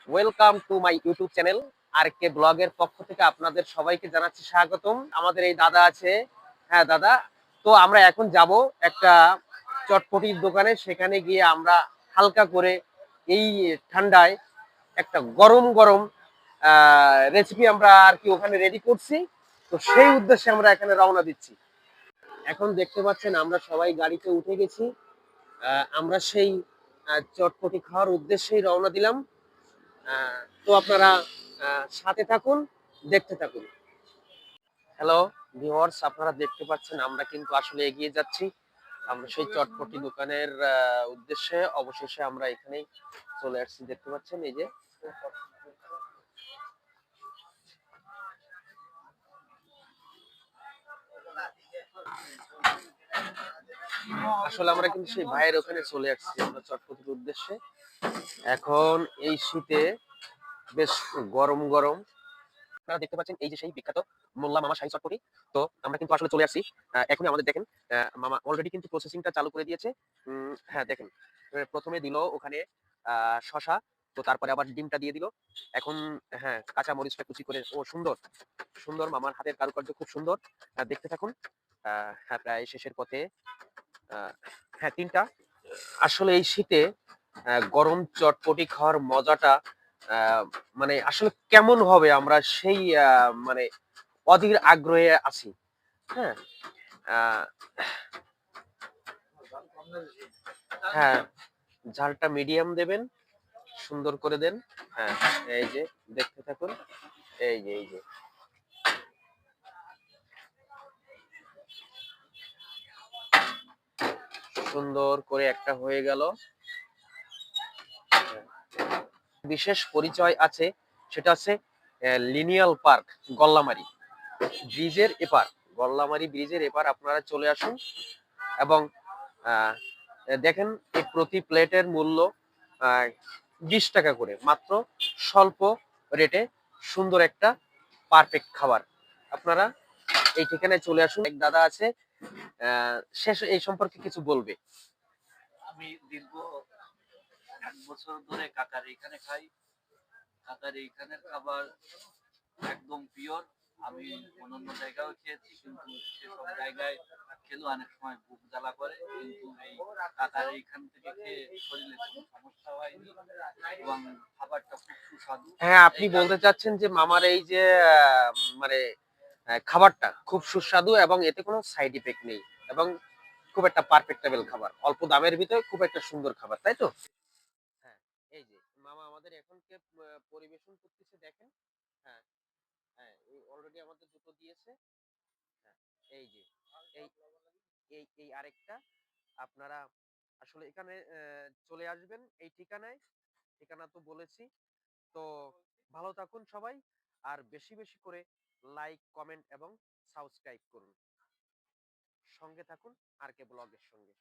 Welcome to my YouTube channel R K ব্লগের পক্ষ থেকে আপনাদের সবাইকে জানাচ্ছি স্বাগতম। আমাদের এই দাদা আছে। হ্যাঁ দাদা, তো আমরা এখন যাব একটা চটপটির দোকানে, সেখানে গিয়ে আমরা হালকা করে এই ঠান্ডায় একটা গরম গরম রেসিপি আমরা আর কি ওখানে রেডি করছি। তো সেই উদ্দেশ্যে আমরা এখানে রওনা দিচ্ছি। এখন দেখতে পাচ্ছেন আমরা সবাই গাড়িতে উঠে গেছি। আমরা সেই চটপটি খাওয়ার উদ্দেশ্যেই রওনা দিলাম। তো আপনারা সাথে থাকুন, দেখতে থাকুন। হ্যালো ভিউয়ার্স, আপনারা দেখতে পাচ্ছেন আমরা কিন্তু আসলে এগিয়ে যাচ্ছি। আমরা সেই চটপটি দোকানের উদ্দেশ্যে অবশেষে আমরা এখানেই চলে আসছি। দেখতে পাচ্ছেন এই যে আসলে আমরা কিন্তু সেই ভাইয়ের ওখানে চলে আসছি আমরা চটপটির উদ্দেশ্যে। এখন এই শীতে বেশ গরম গরম আপনারা দেখতে পাচ্ছেন এই যে সেই বিখ্যাত মোল্লা মামা শাহী চটপটি। তো আমরা কিন্তু আসলে চলে আসছি। এখনই আমাদের দেখেন মামা অলরেডি কিন্তু প্রসেসিংটা চালু করে দিয়েছে। হ্যাঁ দেখেন, প্রথমে দিল ওখানে শশা, তো তারপরে আবার ডিমটা দিয়ে দিল। এখন হ্যাঁ কাঁচা মরিচটা কুচি করে, ও সুন্দর সুন্দর, মামার হাতের কারুকার্য খুব সুন্দর। দেখতে থাকুন। হ্যাঁ প্রায় শেষের পথে। আহ, হ্যাঁ তিনটা। আসলে এই শীতে গরম চটপটি খাওয়ার মজাটা আহ, মানে আসলে কেমন হবে আমরা সেই মানে অধীর আগ্রহে আছি। হ্যাঁ আহ, হ্যাঁ, ঝালটা মিডিয়াম দেবেন, সুন্দর করে দেন। হ্যাঁ এই যে দেখতে থাকুন। এই যে সুন্দর করে একটা হয়ে গেল। বিশেষ পরিচয় আছে, সেটা হচ্ছে লিনিয়াল পার্ক, গল্লামারি ব্রিজের এপার। গল্লামারি ব্রিজের এপার আপনারা চলে আসুন এবং আহ, দেখেন এই প্রতি প্লেটের মূল্য 20 টাকা করে, মাত্র স্বল্প রেটে সুন্দর একটা পারফেক্ট খাবার। আপনারা এই ঠিকানায় চলে আসুন। এক দাদা আছে, শেষ এই সম্পর্কে কিছু বলবে। আমি দীর্ঘ 1 বছর ধরে কাকার এখানে খাই। কাকার এইখানের খাবার একদম পিওর। আমি অন্যান্য জায়গায়ও খেয়েছি, কিন্তু সেসব জায়গায় খেলেও অনেক সময় বুক জ্বালা করে, কিন্তু এই কাকার এইখান থেকে খেয়ে শরীরে কোনো সমস্যা হয়নি এবং খাবারটা খুব সুস্বাদু। হ্যাঁ, আপনি এই বলতে কারণে চাচ্ছেন যে মামার এই যে মানে খাবারটা খুব সুস্বাদু এবং এতে কোনো সাইড ইফেক্ট নেই, এবং খুব একটা পারফেক্টেবল খাবার, অল্প দামের ভিতরে খুব একটা সুন্দর খাবার, তাই তো? হ্যাঁ, এই যে মামা আমাদের এখন কে পরিবেশন করতেছে দেখেন। হ্যাঁ হ্যাঁ, এই অলরেডি আমাদের দুটো দিয়েছে। হ্যাঁ এই যে এই এই আরেকটা। আপনারা আসলে এখানে চলে আসবেন এই ঠিকানায়। ঠিকানা তো বলেছি। তো ভালো থাকুন সবাই, আর বেশি বেশি করে লাইক, কমেন্ট এবং সাবস্ক্রাইব করুন। সঙ্গে থাকুন আর কে ব্লগের সঙ্গে।